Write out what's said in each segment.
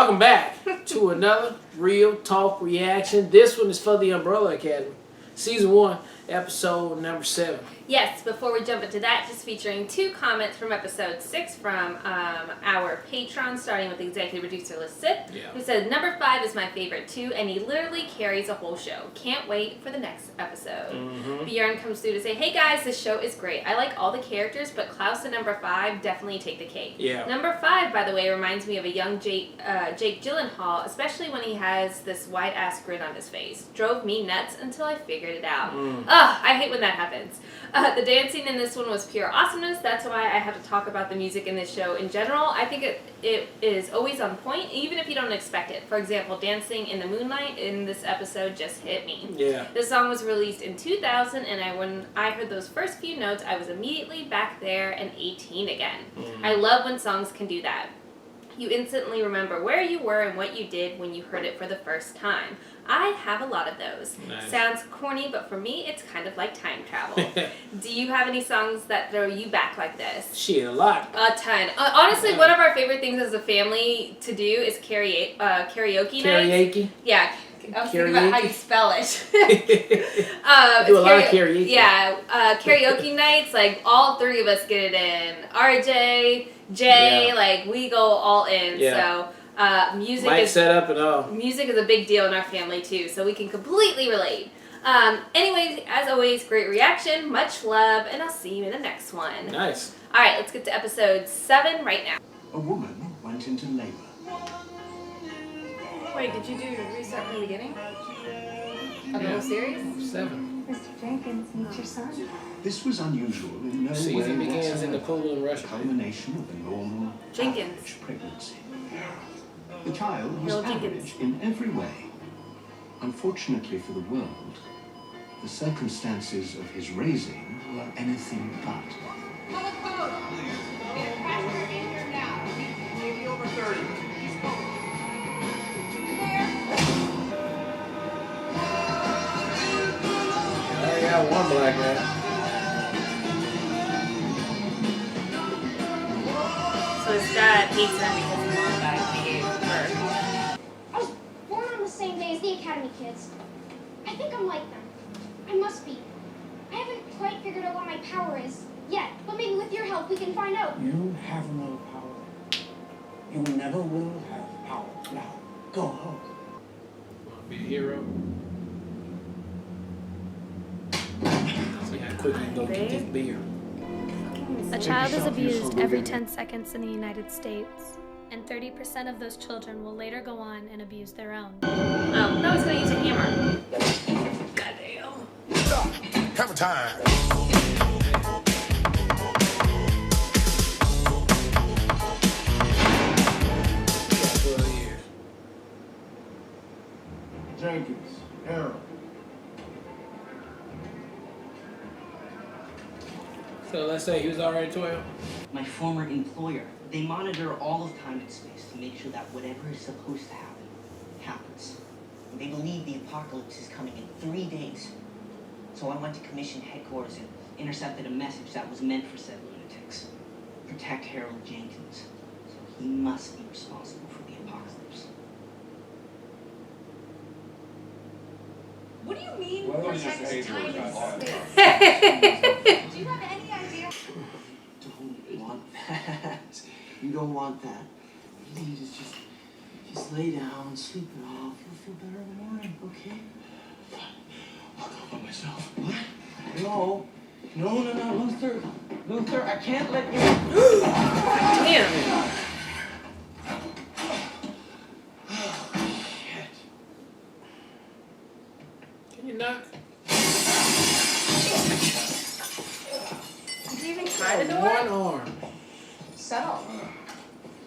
Welcome back to another Real Talk reaction. This one is for the Umbrella Academy. Season 1, episode number 7. Yes, before we jump into that, just featuring 2 comments from episode 6 from our patron, starting with executive producer Lissit, who said, "Number 5 is my favorite too, and he literally carries a whole show. Can't wait for the next episode." Bjorn comes through to say, "Hey guys, this show is great. I like all the characters, but Klaus and number 5 definitely take the cake." Number 5, by the way, reminds me of a young Jake Gyllenhaal, especially when he has this wide-ass grin on his face. Drove me nuts until I figured it out. Ugh, I hate when that happens. The dancing in this one was pure awesomeness. That's why I have to talk about the music in this show in general. I think it is always on point, even if you don't expect it. For example, Dancing in the Moonlight in this episode just hit me. This song was released in 2000, and when I heard those first few notes, I was immediately back there and 18 again. I love when songs can do that. You instantly remember where you were and what you did when you heard it for the first time. I have a lot of those. Sounds corny, but for me, it's kind of like time travel. Do you have any songs that throw you back like this? Shit, a lot. A ton. Honestly, one of our favorite things as a family to do is karaoke nights. Karaoke? Yeah. I was thinking about how you spell it. Do a lot of karaoke. Yeah, karaoke nights, like all 3 of us get it in. RJ, Jay, like we go all in. So music Mic is set up and all. Music is a big deal in our family too, so we can completely relate. Anyways, as always, great reaction, much love, and I'll see you in the next one. Nice. All right, let's get to episode 7 right now. A woman went into labor. Wait, did you do restart from the beginning? Of the whole series? 7. Mr. Jenkins, meet your son. This was unusual in no way Season begins whatsoever. in the pool in Russia. A culmination of a normal Jenkins. average pregnancy. The child was Bill average Jenkins. in every way. Unfortunately for the world, the circumstances of his raising were anything but. I got one black guy. So his dad hates him because he's the guy who gave birth. I was born on the same day as the Academy kids. I think I'm like them. I must be. I haven't quite figured out what my power is yet, but maybe with your help we can find out. You have no power. You never will have power. Now, go home. Want to be a hero? So yeah, quickly go get this beer. A child is abused every 10 seconds in the United States, and 30% of those children will later go on and abuse their own. Oh, no, he's gonna use a hammer. Goddamn. Hammer time. Jenkins, Harold. So let's say he was already 12. My former employer. They monitor all of time and space to make sure that whatever is supposed to happen, happens. They believe the apocalypse is coming in 3 days. So I went to Commission headquarters and intercepted a message that was meant for said lunatics. Protect Harold Jenkins. So he must be responsible for the apocalypse. What do you mean Well, protect time and space? Do you have any idea? Don't want that. You don't want that. Please, just lay down and sleep it off. You'll feel better in the morning, okay? I'll go by myself. What? No, Luther, I can't let you. Damn. Shit. Can you knock? Did you even try the door? One arm. Settle.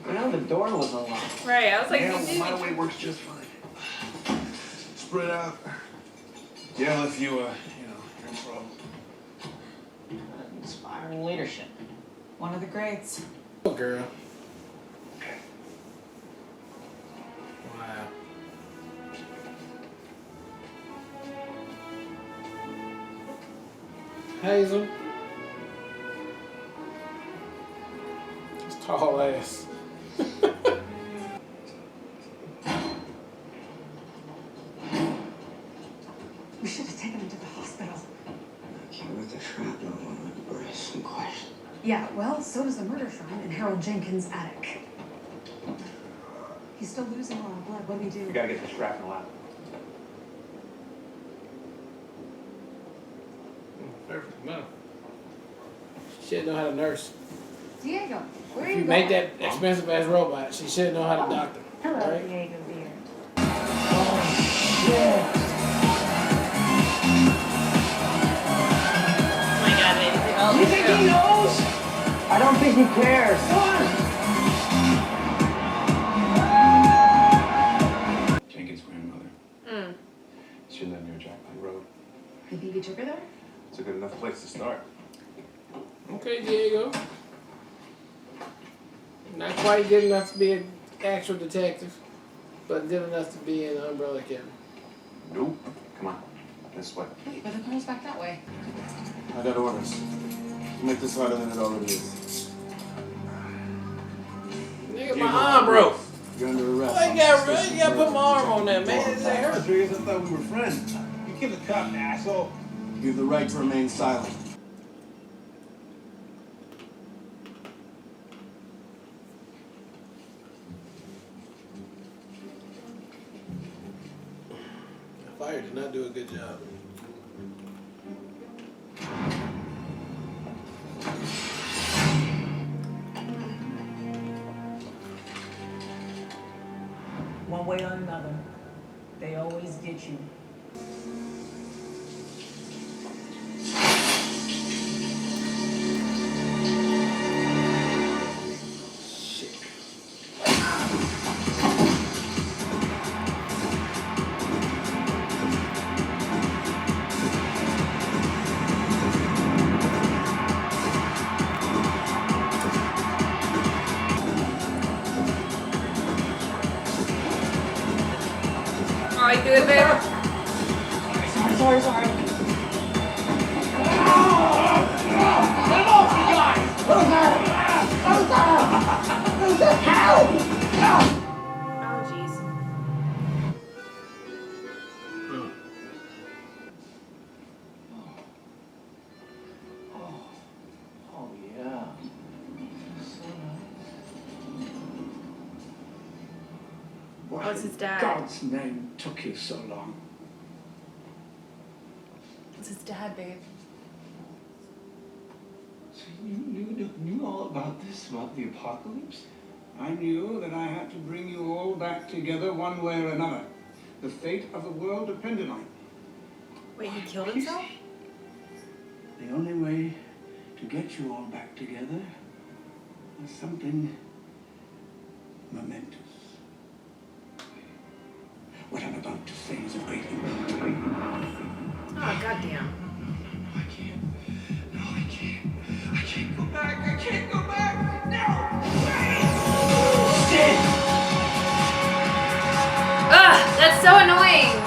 Well, the door was unlocked. Right, I was like, Yeah, you did. my way works just fine. Spread out. Yell if you're in trouble. Inspiring leadership. One of the greats. Oh, girl. Wow. Hazel. It's tall ass. We should have taken him to the hospital. With the shrapnel on my breast and question. Yeah, well, so does the murder shrine in Harold Jenkins' attic. He's still losing a lot of blood. What do we do? We gotta get the shrapnel out. Perfect. No. She should know how to nurse. Diego, where are If you you make going? that expensive ass robot, she should know how to doctor. Hello, Right? Diego dear. Oh my god, baby. Oh, You think he knows? I don't think he cares. Jenkins' grandmother. She lived near Jackpot Road. You think you took her there? It's a good enough place to start. Okay, Diego. Not quite good enough to be an actual detective, but good enough to be in the Umbrella Academy. Nope. Come on. This way. Wait, but the car's back that way. I got orders. Make this harder than it already is. Nigga, my arm broke. You're under arrest. Why you gotta put my arm on that, man? Does that hurt? Rodriguez, I thought we were friends. You give the cop, asshole. You have the right to remain silent. Fire did not do a good job. One way or another, they always get you. Oh, I threw it there. Sorry. Oh, jeez. Oh, yeah. So Oh, it's his dad. God's name took you so long? It's his dad, babe. So you knew all about this, about the apocalypse? I knew that I had to bring you all back together one way or another. The fate of the world depended on it. Wait, he killed himself? The only way to get you all back together was something momentous. What I'm about to say is a great import. Oh, goddamn. I can't. No, I can't. I can't go back. I can't go back. No! Stay! Ugh, that's so annoying.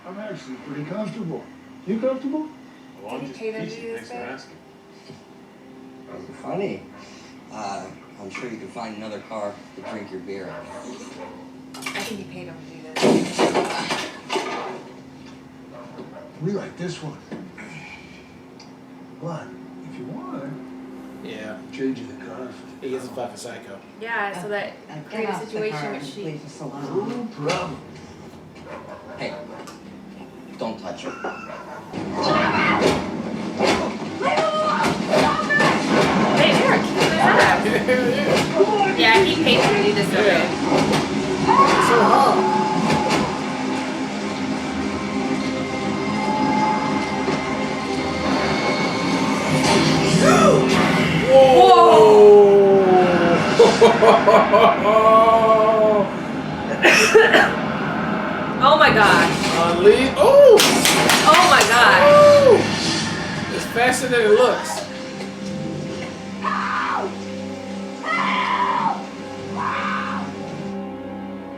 I'm actually pretty comfortable. You comfortable? Well, I'm Did just you pay them to peachy. do Thanks this, for babe? asking. Funny. I'm sure you can find another car to drink your beer. I think you paid him to do this. We like this one. But if you want, Yeah, change the car. he is a fucking psycho. Yeah, so that created a situation where she. No problem. Hey, don't touch her. They are cute as Yeah. Yeah, he paid her to do this. Okay. It's so hard. Oh my gosh. Oh! Oh my gosh. Oh! It's faster than it looks.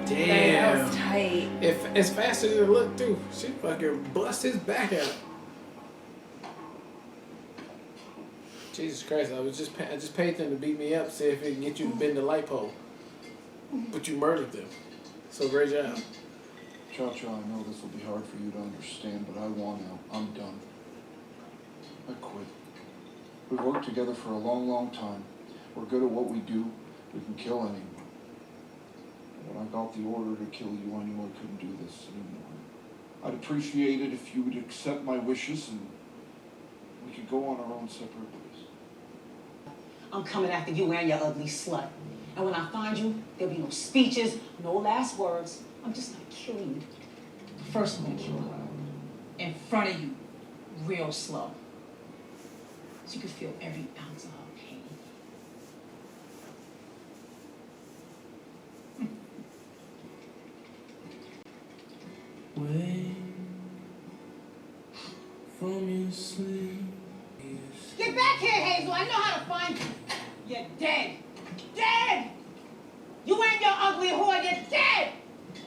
That Damn. was tight. It's faster than it looked too. She fucking bust his back out. Jesus Christ! I just paid them to beat me up, see if it can get you to bend the light pole. But you murdered them. So great job. Cha-Cha, I know this will be hard for you to understand, but I want out. I'm done. I quit. We've worked together for a long, long time. We're good at what we do. We can kill anyone. When I got the order to kill you, I knew I couldn't do this anymore. I'd appreciate it if you would accept my wishes and we could go on our own separate ways. I'm coming after you and your ugly slut. And when I find you, there'll be no speeches, no last words. I'm just gonna kill you. First, I'm gonna kill her. In front of you, real slow. So you can feel every ounce of her pain. Wake from your sleep. Get back here, Hazel. I know how to find you. You're dead. Dead! You and your ugly whore, you're dead!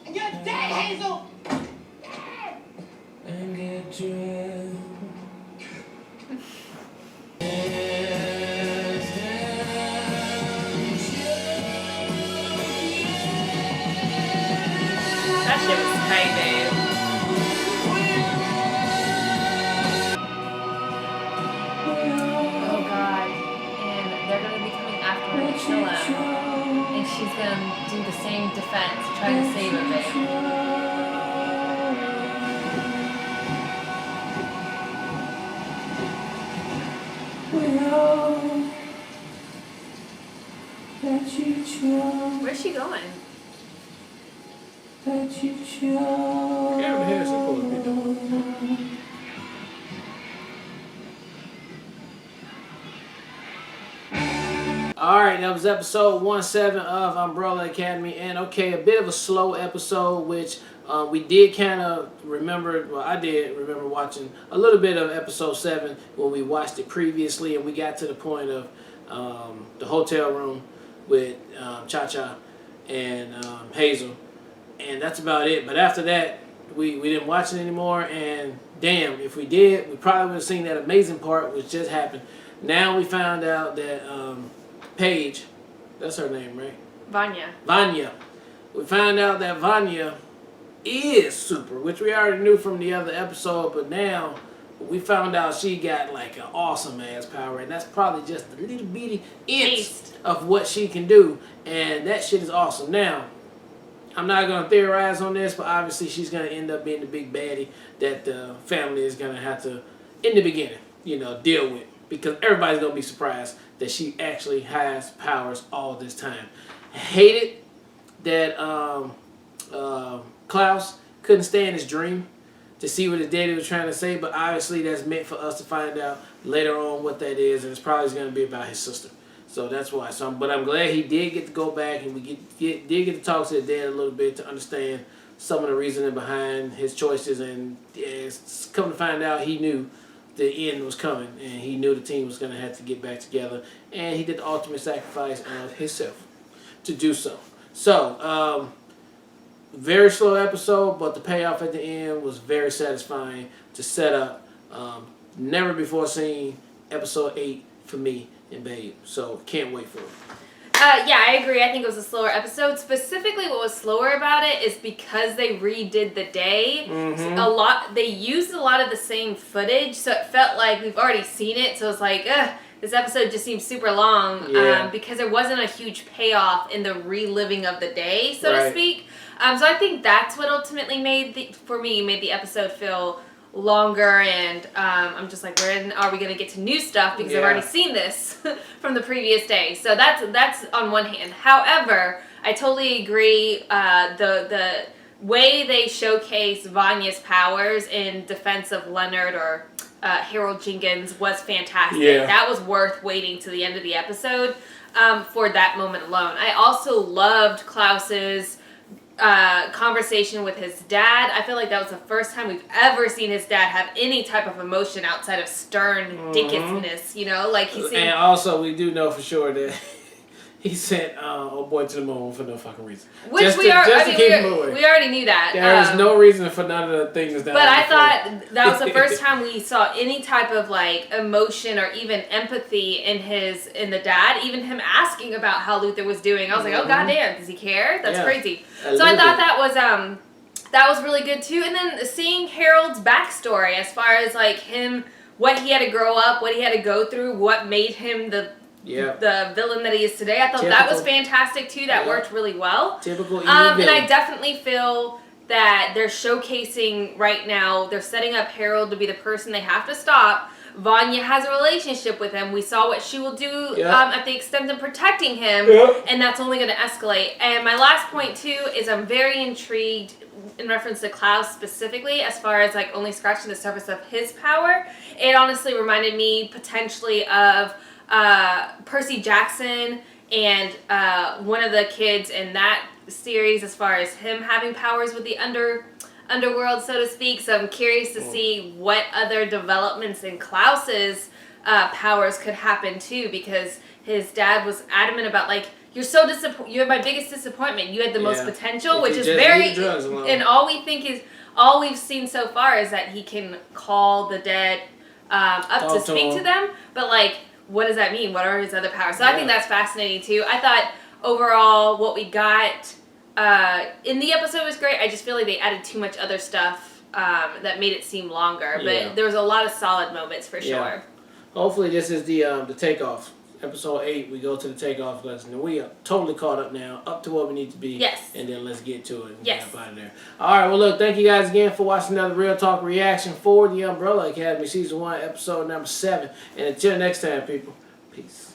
And you're dead, Hazel! Dead! And get dressed. That shit was tight, babe. Oh god. And they're gonna be coming after her to kill him. And she's gonna do the same defense, trying to save him, babe. Where's she going? Yeah, but here's supposed to be doing. Alright, that was episode 17 of Umbrella Academy. And okay, a bit of a slow episode, which we did kind of remember, well, I did remember watching a little bit of episode 7 when we watched it previously, and we got to the point of the hotel room with Cha-Cha and Hazel. And that's about it. But after that, we didn't watch it anymore. And damn, if we did, we probably would have seen that amazing part which just happened. Now we found out that Paige, that's her name, right? Vanya. We found out that Vanya is super, which we already knew from the other episode. But now we found out she got like an awesome ass power. And that's probably just a little bitty inch of what she can do. And that shit is awesome. Now, I'm not going to theorize on this, but obviously she's going to end up being the big baddie that the family is going to have to, in the beginning, deal with. Because everybody's going to be surprised that she actually has powers all this time. I hated that Klaus couldn't stand his dream to see what his daddy was trying to say, but obviously that's meant for us to find out later on what that is, and it's probably going to be about his sister. So that's why. But I'm glad he did get to go back and we did get to talk to his dad a little bit to understand some of the reasoning behind his choices. And it's come to find out he knew the end was coming and he knew the team was going to have to get back together. And he did the ultimate sacrifice of himself to do so. So, very slow episode, but the payoff at the end was very satisfying to set up never before seen episode 8 for me and Babe. So can't wait for it. Yeah, I agree. I think it was a slower episode. Specifically, what was slower about it is because they redid the day. Mm-hmm. They used a lot of the same footage, so it felt like we've already seen it. So it's like, this episode just seems super long because there wasn't a huge payoff in the reliving of the day, so to speak. So I think that's what ultimately made the episode feel longer, and I'm just like, when are we gonna get to new stuff, because I've already seen this from the previous day. So that's on one hand. However, I totally agree. The way they showcase Vanya's powers in defense of Leonard or Harold Jenkins was fantastic. That was worth waiting to the end of the episode for that moment alone. I also loved Klaus's conversation with his dad. I feel like that was the first time we've ever seen his dad have any type of emotion outside of stern dickishness, like he seemed... And also, we do know for sure that he sent old boy to the moon for no fucking reason. Which just we to keep him we away. already knew that. There was no reason for none of the things that. But I thought that was the first time we saw any type of like emotion or even empathy in the dad. Even him asking about how Luther was doing. I was like, oh goddamn, does he care? That's crazy. So I thought that was really good too. And then seeing Harold's backstory as far as like him, what he had to grow up, what he had to go through, what made him the villain that he is today. I thought that was fantastic too. That worked really well. Typical evil and I definitely feel that they're showcasing right now, they're setting up Harold to be the person they have to stop. Vanya has a relationship with him. We saw what she will do at the extent of protecting him, and that's only going to escalate. And my last point too is I'm very intrigued in reference to Klaus specifically, as far as like only scratching the surface of his power. It honestly reminded me potentially of Percy Jackson and one of the kids in that series, as far as him having powers with the underworld, so to speak. So I'm curious to see what other developments in Klaus's powers could happen too, because his dad was adamant about like, you're my biggest disappointment. You had the most potential, which is very, and all we've seen so far is that he can call the dead up to speak to them, but like, what does that mean? What are his other powers? So I think that's fascinating too. I thought overall what we got in the episode was great. I just feel like they added too much other stuff that made it seem longer, but there was a lot of solid moments for sure. Hopefully this is the takeoff. Episode 8, we go to the takeoff lesson. We are totally caught up now, up to where we need to be. Yes. And then let's get to it. And yes. get out of there. All right, well, look, thank you guys again for watching another Real Talk reaction for The Umbrella Academy, Season 1, Episode number 7. And until next time, people, peace.